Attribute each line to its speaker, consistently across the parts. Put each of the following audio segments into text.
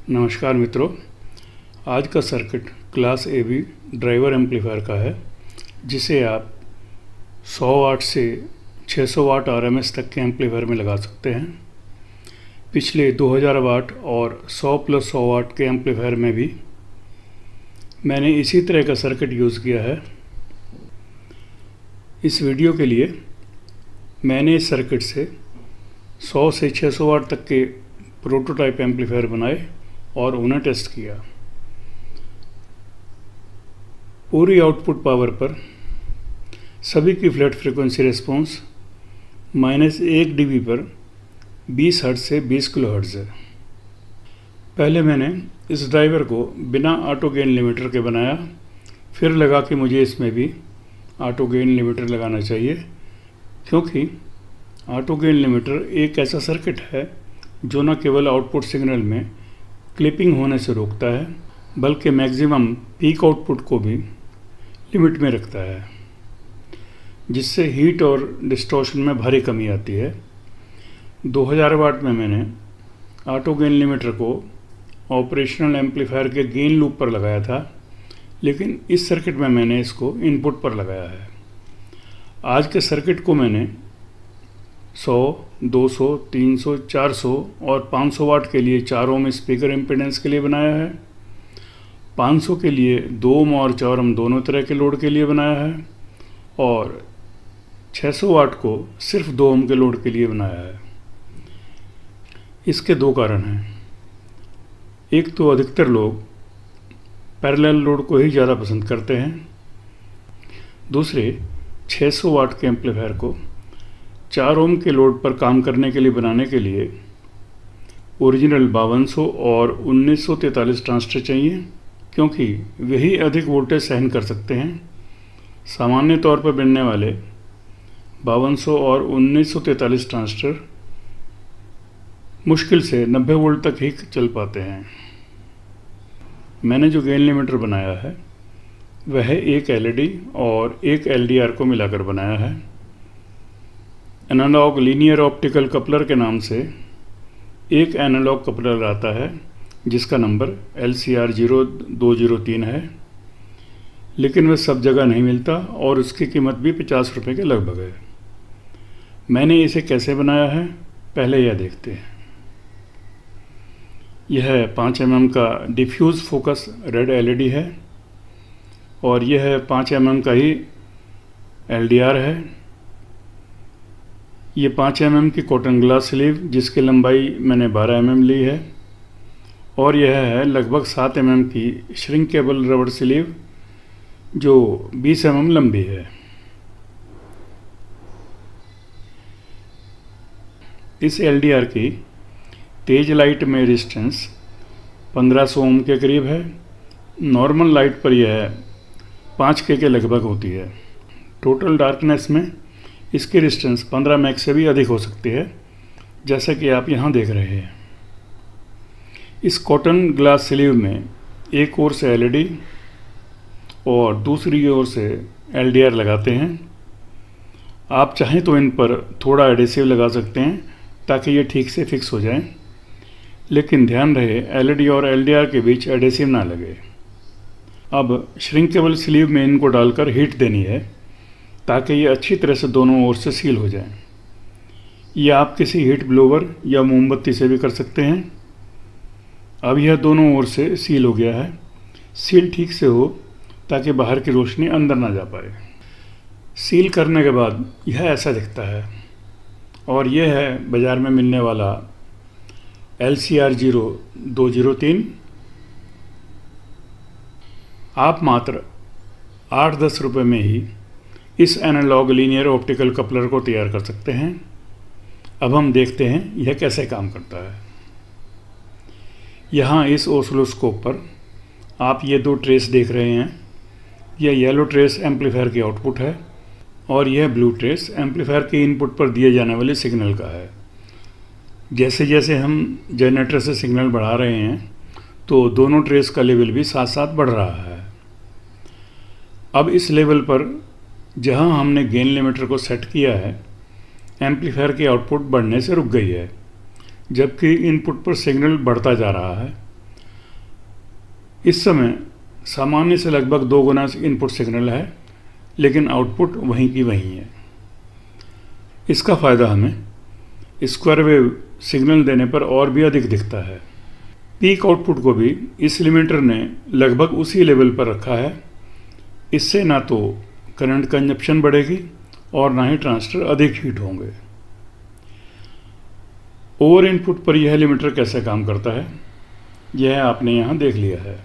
Speaker 1: नमस्कार मित्रों, आज का circuit class AB driver amplifier का है, जिसे आप 100 वाट से 600 वाट RMS तक के एम्पलीफायर में लगा सकते हैं। पिछले 2000 वाट और 100 + 100 वाट के एम्पलीफायर में भी मैंने इसी तरह का सर्किट यूज़ किया है। इस वीडियो के लिए मैंने इस सर्किट से 100 से 600 वाट तक के प्रोटोटाइप एम्पलीफायर बनाए और उन्हें टेस्ट किया। पूरी आउटपुट पावर पर सभी की फ्लैट फ्रीक्वेंसी रिस्पॉन्स -1 dB पर 20 हर्ट्ज से 20 किलोहर्ट्ज है। पहले मैंने इस ड्राइवर को बिना ऑटो गेन लिमिटर के बनाया, फिर लगा कि मुझे इसमें भी ऑटो गेन लिमिटर लगाना चाहिए, क्योंकि ऑटो गेन लिमिटर एक ऐसा सर्किट है जो न केवल आउटपुट सिग्नल में क्लिपिंग होने से रोकता है, बल्कि मैक्सिमम पीक आउटपुट को भी लिमिट में रखता है, जिससे हीट और डिस्टॉर्शन में भारी कमी आती है। 2000 वाट में मैंने ऑटो गेन लिमिटर को ऑपरेशनल एम्पलीफायर के गेन लूप पर लगाया था, लेकिन इस सर्किट में मैंने इसको इनपुट पर लगाया है। आज के सर्किट को मैंने 100, 200, 300, 400 और 500 वाट के लिए 4 ओम स्पीकर इम्पीडेंस के लिए बनाया है। 500 के लिए 2 ओम और 4 ओम दोनों तरह के लोड के लिए बनाया है, और 600 वाट को सिर्फ 2 ओम के लोड के लिए बनाया है। इसके दो कारण हैं। एक तो अधिकतर लोग पैरेलल लोड को ही ज़्यादा पसंद करते हैं। दूसरे, 600 वाट के एम्पलीफायर को 4 ओम के लोड पर काम करने के लिए बनाने के लिए ओरिजिनल 5200 और 1943 ट्रांजिस्टर चाहिए, क्योंकि वही अधिक वोल्टेज सहन कर सकते हैं। सामान्य तौर पर बनने वाले 5200 और 1943 ट्रांजिस्टर मुश्किल से 90 वोल्ट तक ही चल पाते हैं। मैंने जो गेन लिमिटर बनाया है वह एक LED और एक LDR को मिलाकर बनाया है। एनालॉग लीनियर ऑप्टिकल कपलर के नाम से एक एनालॉग कपलर आता है, जिसका नंबर LCR0203 है, लेकिन वह सब जगह नहीं मिलता और उसकी कीमत भी 50 रुपये के लगभग है। मैंने इसे कैसे बनाया है, पहले यह देखते हैं। यह 5 mm का डिफ्यूज़ फोकस रेड LED है, और यह 5 mm का ही LDR है। ये 5 mm की कॉटन ग्लास स्लीव, जिसकी लंबाई मैंने 12 mm ली है, और यह है लगभग 7 mm की श्रिंकेबल रबड़ स्लीव, जो 20 mm लंबी है। इस LDR की तेज लाइट में रेजिस्टेंस 1500 ओम के करीब है। नॉर्मल लाइट पर यह 5K के लगभग होती है। टोटल डार्कनेस में इसकी रेजिस्टेंस 15 मैक से भी अधिक हो सकती है, जैसा कि आप यहाँ देख रहे हैं। इस कॉटन ग्लास स्लीव में एक ओर से LED और दूसरी ओर से LDR लगाते हैं। आप चाहें तो इन पर थोड़ा एडेसिव लगा सकते हैं ताकि ये ठीक से फिक्स हो जाएं, लेकिन ध्यान रहे LED और LDR के बीच एडेसिव ना लगे। अब श्रिंकेबल स्लीव में इनको डालकर हीट देनी है, ताकि ये अच्छी तरह से दोनों ओर से सील हो जाए। ये आप किसी हीट ब्लोवर या मोमबत्ती से भी कर सकते हैं। अब यह दोनों ओर से सील हो गया है। सील ठीक से हो ताकि बाहर की रोशनी अंदर ना जा पाए। सील करने के बाद यह ऐसा दिखता है, और यह है बाज़ार में मिलने वाला LCR0203। आप मात्र 8-10 रुपये में ही इस एनालॉग लीनियर ऑप्टिकल कपलर को तैयार कर सकते हैं। अब हम देखते हैं यह कैसे काम करता है। यहाँ इस ऑसिलोस्कोप पर आप ये 2 ट्रेस देख रहे हैं। यह येलो ट्रेस एम्पलीफायर की आउटपुट है, और यह ब्लू ट्रेस एम्पलीफायर के इनपुट पर दिए जाने वाले सिग्नल का है। जैसे जैसे हम जनरेटर से सिग्नल बढ़ा रहे हैं, तो दोनों ट्रेस का लेवल भी साथ साथ बढ़ रहा है। अब इस लेवल पर जहां हमने गेन लिमिटर को सेट किया है, एम्पलीफायर की आउटपुट बढ़ने से रुक गई है, जबकि इनपुट पर सिग्नल बढ़ता जा रहा है। इस समय सामान्य से लगभग 2 गुना इनपुट सिग्नल है, लेकिन आउटपुट वहीं की वहीं है। इसका फ़ायदा हमें स्क्वायर वेव सिग्नल देने पर और भी अधिक दिखता है। पीक आउटपुट को भी इस लिमिटर ने लगभग उसी लेवल पर रखा है। इससे ना तो करंट कंजप्शन बढ़ेगी और ना ही ट्रांजिस्टर अधिक हीट होंगे। ओवर इनपुट पर यह लिमिटर कैसे काम करता है, यह आपने यहाँ देख लिया है।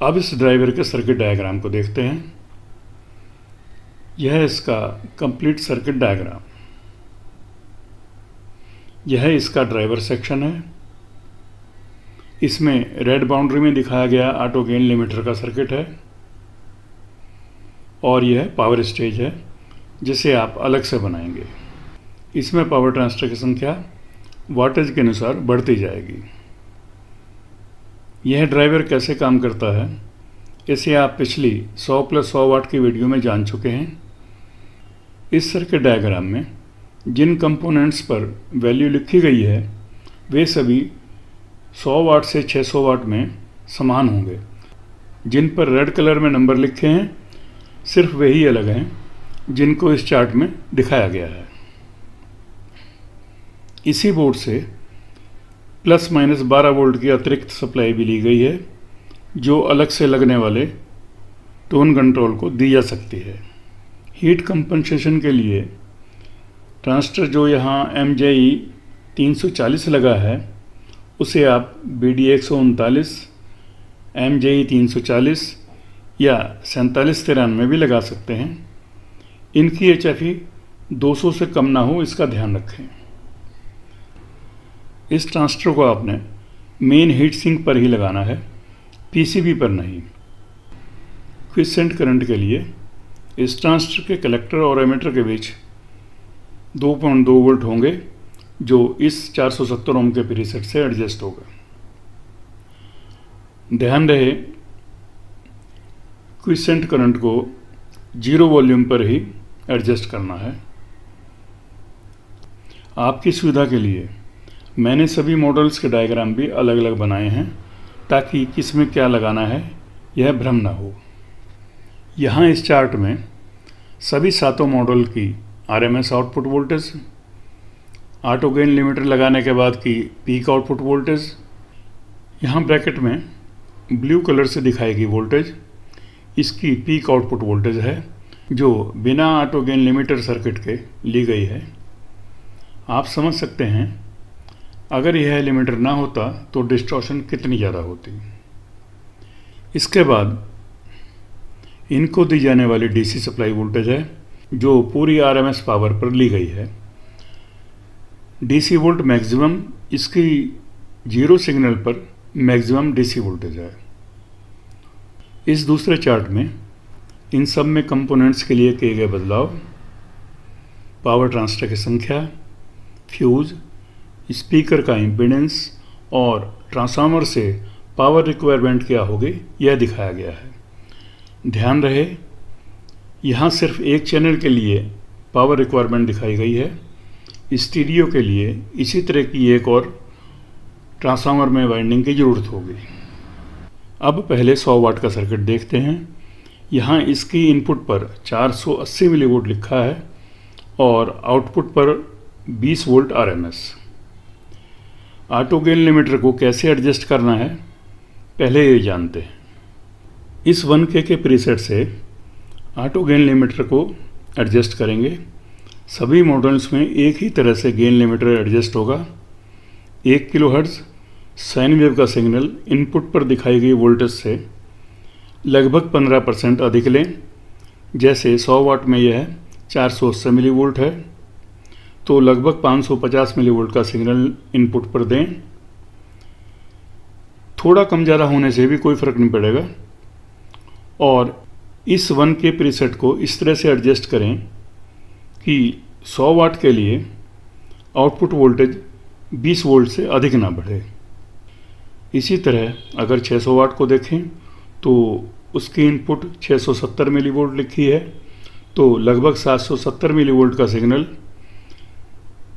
Speaker 1: अब इस ड्राइवर के सर्किट डायग्राम को देखते हैं। यह इसका कंप्लीट सर्किट डायग्राम। यह इसका ड्राइवर सेक्शन है। इसमें रेड बाउंड्री में दिखाया गया ऑटो गेन लिमिटर का सर्किट है और यह पावर स्टेज है जिसे आप अलग से बनाएंगे। इसमें पावर ट्रांजिस्टर की संख्या वाटेज के अनुसार बढ़ती जाएगी। यह ड्राइवर कैसे काम करता है, इसे आप पिछली 100 + 100 वाट की वीडियो में जान चुके हैं। इस सर्किट डायग्राम में जिन कंपोनेंट्स पर वैल्यू लिखी गई है वे सभी 100 वाट से 600 वाट में समान होंगे। जिन पर रेड कलर में नंबर लिखे हैं सिर्फ वही अलग हैं जिनको इस चार्ट में दिखाया गया है। इसी बोर्ड से ±12 वोल्ट की अतिरिक्त सप्लाई भी ली गई है जो अलग से लगने वाले टोन कंट्रोल को दी जा सकती है। हीट कंपनसेशन के लिए ट्रांजिस्टर जो यहाँ MJE 340 लगा है उसे आप BD 139, MJE 340 या 4793 भी लगा सकते हैं। इनकी HFE 200 से कम ना हो, इसका ध्यान रखें। इस ट्रांजिस्टर को आपने मेन हीट सिंक पर ही लगाना है, PCB पर नहीं। क्विसेंट करंट के लिए इस ट्रांजिस्टर के कलेक्टर और एमिटर के बीच 2.2 वोल्ट होंगे जो इस 470 ओम के प्रीसेट से एडजस्ट होगा। ध्यान रहे क्विसेंट करंट को 0 वॉल्यूम पर ही एडजस्ट करना है। आपकी सुविधा के लिए मैंने सभी मॉडल्स के डायग्राम भी अलग अलग बनाए हैं ताकि किस में क्या लगाना है यह भ्रम ना हो। यहाँ इस चार्ट में सभी 7 मॉडल की RMS output voltage, auto gain limiter लगाने के बाद की पीक आउटपुट वोल्टेज, यहाँ ब्रैकेट में ब्लू कलर से दिखाई गई वोल्टेज इसकी पीक आउटपुट वोल्टेज है जो बिना ऑटो गेन लिमिटर सर्किट के ली गई है। आप समझ सकते हैं अगर यह लिमिटर ना होता तो डिस्टॉर्शन कितनी ज़्यादा होती। इसके बाद इनको दी जाने वाली DC सप्लाई वोल्टेज है जो पूरी RMS पावर पर ली गई है। DC वोल्ट मैक्सिमम इसकी 0 सिग्नल पर मैक्सिमम DC वोल्टेज है। इस दूसरे चार्ट में इन सब में कंपोनेंट्स के लिए किए गए बदलाव, पावर ट्रांजिस्टर की संख्या, फ्यूज, स्पीकर का इम्पीडेंस और ट्रांसफार्मर से पावर रिक्वायरमेंट क्या होगी यह दिखाया गया है। ध्यान रहे यहाँ सिर्फ एक चैनल के लिए पावर रिक्वायरमेंट दिखाई गई है। स्टीरियो के लिए इसी तरह की एक और ट्रांसफार्मर में वाइंडिंग की ज़रूरत होगी। अब पहले 100 वाट का सर्किट देखते हैं। यहाँ इसकी इनपुट पर 480 मिलीवोल्ट लिखा है और आउटपुट पर 20 volt RMS। Auto gain limiter को कैसे एडजस्ट करना है पहले ये जानते हैं। इस 1K के प्रीसेट से ऑटो गेन लिमिटर को एडजस्ट करेंगे। सभी मॉडल्स में एक ही तरह से गेन लिमिटर एडजस्ट होगा। 1 किलोहर्ट्ज़ साइन वेव का सिग्नल इनपुट पर दिखाई गई वोल्टेज से लगभग 15% अधिक लें। जैसे 100 वाट में यह 480 मिलीवोल्ट है तो लगभग 550 मिलीवोल्ट का सिग्नल इनपुट पर दें। थोड़ा कम ज़्यादा होने से भी कोई फ़र्क नहीं पड़ेगा। और इस 1K प्रीसेट को इस तरह से एडजस्ट करें कि 100 वाट के लिए आउटपुट वोल्टेज 20 वोल्ट से अधिक ना बढ़े। इसी तरह अगर 600 वाट को देखें तो उसकी इनपुट 670 मिलीवोल्ट लिखी है तो लगभग 770 मिलीवोल्ट का सिग्नल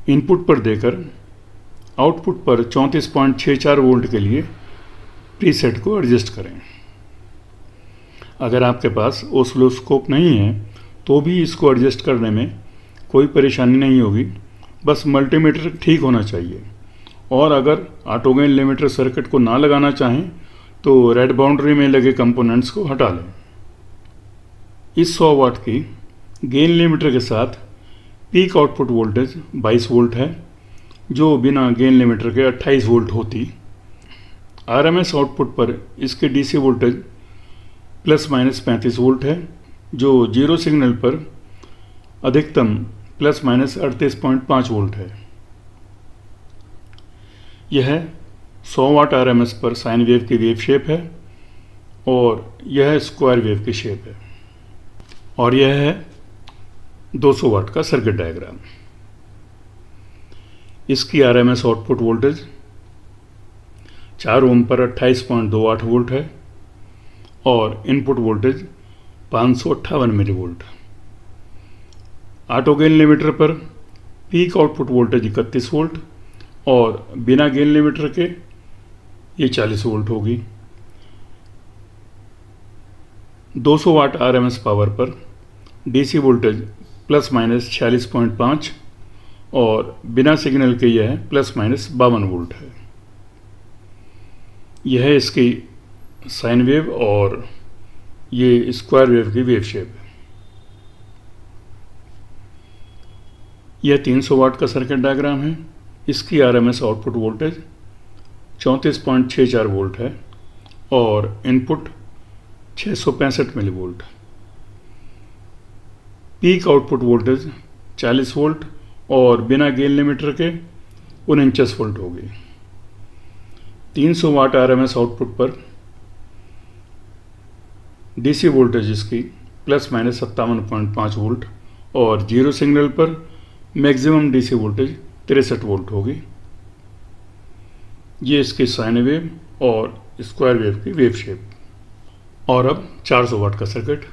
Speaker 1: इनपुट पर देकर आउटपुट पर 34.64 वोल्ट के लिए प्रीसेट को एडजस्ट करें। अगर आपके पास ऑसिलोस्कोप नहीं है तो भी इसको एडजस्ट करने में कोई परेशानी नहीं होगी, बस मल्टीमीटर ठीक होना चाहिए। और अगर ऑटो गेन लिमिटर सर्किट को ना लगाना चाहें तो रेड बाउंड्री में लगे कंपोनेंट्स को हटा लें। इस 100 वाट की गेन लिमिटर के साथ पीक आउटपुट वोल्टेज 22 वोल्ट है, जो बिना गेन लिमिटर के 28 वोल्ट होती। आरएमएस आउटपुट पर इसके DC voltage plus minus 35 volt है, जो जीरो सिग्नल पर अधिकतम प्लस माइनस 38.5 वोल्ट है। यह 100 वाट आरएमएस पर साइन वेव की वेव शेप है और यह स्क्वायर वेव की शेप है। और यह है 200 वाट का सर्किट डायग्राम। इसकी आरएमएस आउटपुट वोल्टेज 4 ओम पर 28.28 वोल्ट है और input voltage 558 millivolt. Auto gain limiter पर पीक आउटपुट वोल्टेज 31 वोल्ट और बिना गेन लिमिटर के ये 40 वोल्ट होगी। 200 वाट आरएमएस पावर पर डीसी वोल्टेज प्लस माइनस 46.5 और बिना सिग्नल के यह प्लस माइनस 52 वोल्ट है। यह इसकी साइन वेव और ये स्क्वायर वेव की वेव शेप है। यह 300 वाट का सर्किट डायग्राम है। इसकी आरएमएस आउटपुट वोल्टेज 34.64 वोल्ट है और input 665 millivolt. Peak output voltage 40 volt और बिना गेन लिमिटर के 49 वोल्ट होगी। 300 वाट आरएमएस आउटपुट पर डीसी वोल्टेज इसकी प्लस माइनस 57.5 वोल्ट और जीरो सिग्नल पर मैक्सिमम डीसी वोल्टेज 63 वोल्ट होगी। ये इसकी साइन वेव और स्क्वायर वेव की वेव शेप। और अब 400 वाट का सर्किट।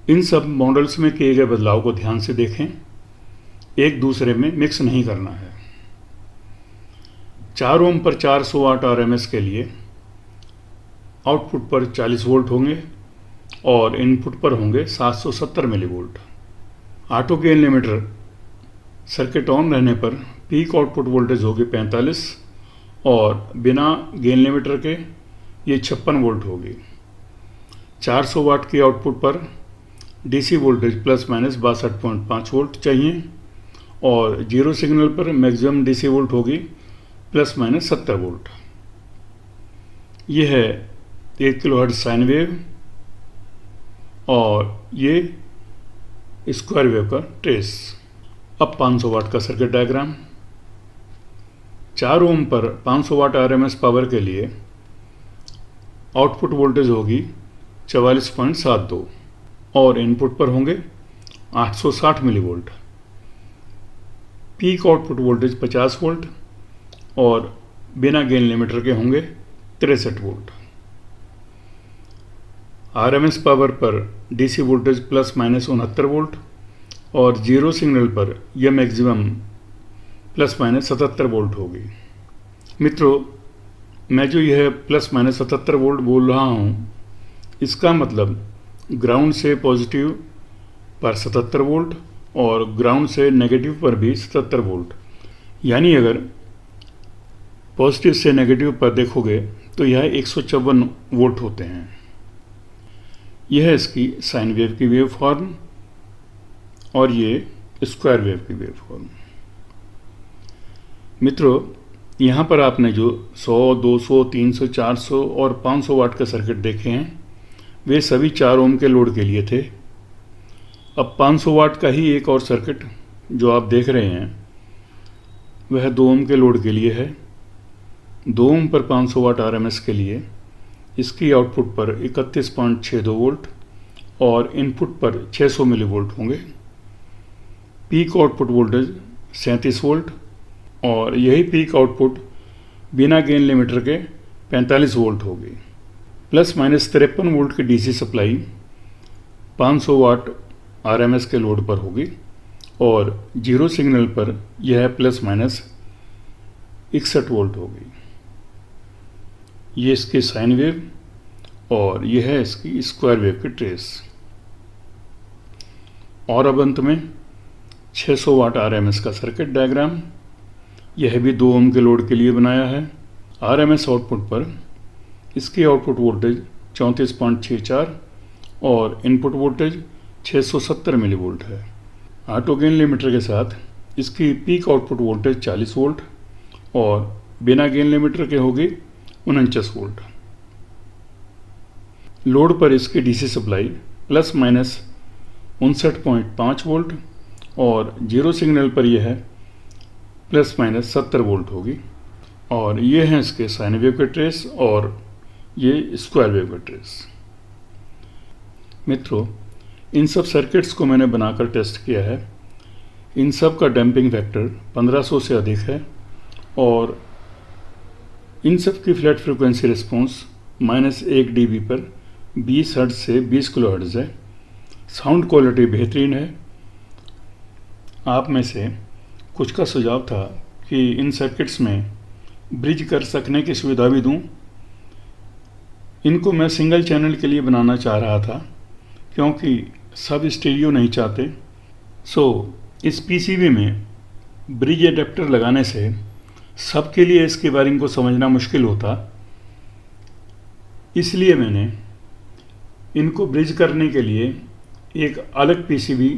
Speaker 1: इन सब मॉडल्स में किए गए बदलाव को ध्यान से देखें, एक दूसरे में मिक्स नहीं करना है। 4 ओम पर 400 वाट आरएमएस के लिए आउटपुट पर 40 वोल्ट होंगे और इनपुट पर होंगे 770 millivolt. Auto gain limiter circuit on रहने पर पीक आउटपुट वोल्टेज होगी 45 और बिना गेन लिमिटर के ये 56 वोल्ट होगी। 400 वाट की आउटपुट पर DC voltage plus minus 62.5 volt चाहिए और जीरो सिग्नल पर मैक्सिमम डीसी वोल्ट होगी प्लस माइनस 70 वोल्ट। यह है 1 किलोहर्ट्ज साइन वेव और ये स्क्वायर वेव का ट्रेस। अब 500 वाट का सर्किट डायग्राम। 4 ओम पर 500 वाट आरएमएस पावर के लिए आउटपुट वोल्टेज होगी 44.72 और इनपुट पर होंगे 860 millivolt. Peak output voltage 50 volt और बिना गेन लिमिटर के होंगे 63 वोल्ट। आरएमएस पावर पर DC voltage plus minus 69 volt और जीरो सिग्नल पर यह मैक्सिमम प्लस माइनस 77 वोल्ट होगी। मित्रों, मैं जो यह प्लस माइनस 77 वोल्ट बोल रहा हूँ, इसका मतलब ग्राउंड से पॉजिटिव पर 77 वोल्ट और ग्राउंड से नेगेटिव पर भी 77 वोल्ट। यानी अगर पॉजिटिव से नेगेटिव पर देखोगे तो यह 154 वोल्ट होते हैं। यह है इसकी साइन वेव की वेव फॉर्म और ये स्क्वायर वेव की वेव फॉर्म। मित्रों, यहाँ पर आपने जो 100, 200, 300, 400 और 500 वाट का सर्किट देखे हैं, वे सभी 4 ओम के लोड के लिए थे। अब 500 वाट का ही एक और सर्किट जो आप देख रहे हैं, वह 2 ओम के लोड के लिए है। 2 ओम पर 500 वाट आरएमएस के लिए इसकी आउटपुट पर 31.62 वोल्ट और इनपुट पर 600 मिलीवोल्ट होंगे। पीक आउटपुट वोल्टेज 37 वोल्ट और यही पीक आउटपुट बिना गेन लिमिटर के 45 वोल्ट होगी। प्लस माइनस 53 वोल्ट की डीसी सप्लाई 500 वाट आरएमएस के लोड पर होगी और जीरो सिग्नल पर यह प्लस माइनस 61 वोल्ट होगी। ये इसकी साइन वेव और यह है इसकी स्क्वायर वेव की ट्रेस। और अब अंत में 600 वाट RMS का सर्किट डायग्राम। यह भी 2 ओम के लोड के लिए बनाया है। RMS आउटपुट पर इसकी आउटपुट वोल्टेज 34.64 और इनपुट वोल्टेज 670 मिलीवोल्ट है। ऑटो गेन लिमिटर के साथ इसकी पीक आउटपुट वोल्टेज 40 वोल्ट और बिना गेन लिमिटर के होगी 49 वोल्ट। लोड पर इसकी DC supply plus minus 59.5 volt और जीरो सिग्नल पर यह है प्लस माइनस 70 वोल्ट होगी। और ये हैं इसके साइन वेव के ट्रेस और ये स्क्वायर वेव के ट्रेस। मित्रों, इन सब सर्किट्स को मैंने बनाकर टेस्ट किया है। इन सब का डैम्पिंग फैक्टर 1500 से अधिक है और इन सब की फ्लैट फ्रीक्वेंसी रिस्पॉन्स -1 dB पर 20 हर्ट्ज से 20 किलोहर्ट्ज है। साउंड क्वालिटी बेहतरीन है। आप में से कुछ का सुझाव था कि इन सर्किट्स में ब्रिज कर सकने की सुविधा भी दूं। इनको मैं सिंगल चैनल के लिए बनाना चाह रहा था क्योंकि सब स्टीरियो नहीं चाहते। सो इस PCB में ब्रिज एडेप्टर लगाने से सबके लिए इसकी वायरिंग को समझना मुश्किल होता। इसलिए मैंने इनको ब्रिज करने के लिए एक अलग PCB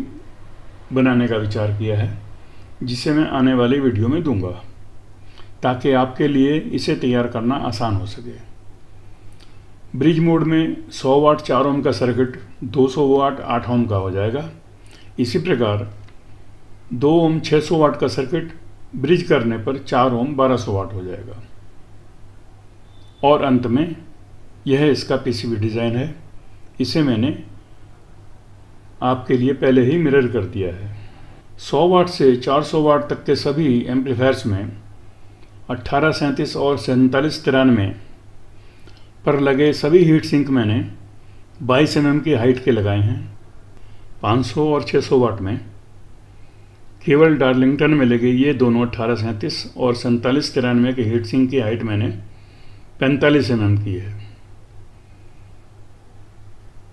Speaker 1: बनाने का विचार किया है, जिसे मैं आने वाले वीडियो में दूंगा ताकि आपके लिए इसे तैयार करना आसान हो सके। ब्रिज मोड में 100 वाट 4 ओम का सर्किट 200 वाट 8 ओम का हो जाएगा। इसी प्रकार 2 ओम 600 वाट का सर्किट ब्रिज करने पर 4 ओम 1200 वाट हो जाएगा। और अंत में यह इसका PCB डिज़ाइन है। इसे मैंने आपके लिए पहले ही मिरर कर दिया है। 100 वाट से 400 वाट तक के सभी एम्पलीफायर्स में 1837 और 4793 पर लगे सभी हीट सिंक मैंने 22 mm की हाइट के लगाए हैं। 500 और 600 वाट में केवल डार्लिंगटन में लगे ये दोनों 1837 और 4793 के हीट सिंक की हाइट मैंने 45 mm की है।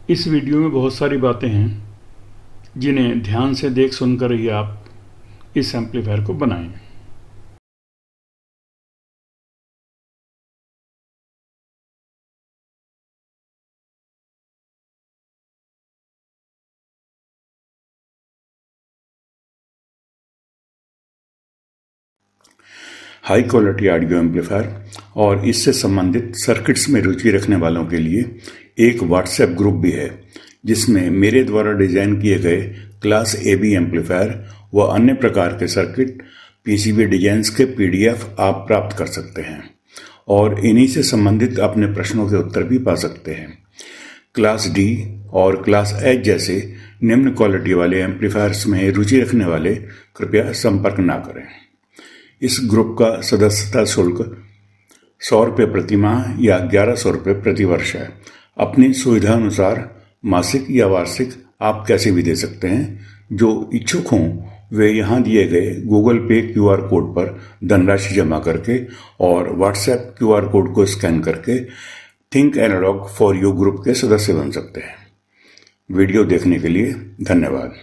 Speaker 1: इस वीडियो में बहुत सारी बातें हैं जिन्हें ध्यान से देख सुनकर ही आप इस एम्पलीफायर को बनाएं। हाई क्वालिटी ऑडियो एम्पलीफायर और इससे संबंधित सर्किट्स में रुचि रखने वालों के लिए एक व्हाट्सएप ग्रुप भी है, जिसमें मेरे द्वारा डिजाइन किए गए क्लास AB एम्पलीफायर व अन्य प्रकार के सर्किट PCB डिजाइन्स के PDF आप प्राप्त कर सकते हैं और इन्हीं से संबंधित अपने प्रश्नों के उत्तर भी पा सकते हैं। क्लास D और क्लास H जैसे निम्न क्वालिटी वाले एम्पलीफायर्स में रुचि रखने वाले कृपया संपर्क ना करें। इस ग्रुप का सदस्यता शुल्क 100 रुपये प्रति माह या 1100 रुपये प्रति वर्ष है। अपनी सुविधा अनुसार मासिक या वार्षिक आप कैसे भी दे सकते हैं। जो इच्छुक हों वे यहाँ दिए गए गूगल पे QR कोड पर धनराशि जमा करके और व्हाट्सएप QR कोड को स्कैन करके think analog for you group के सदस्य बन सकते हैं। वीडियो देखने के लिए धन्यवाद।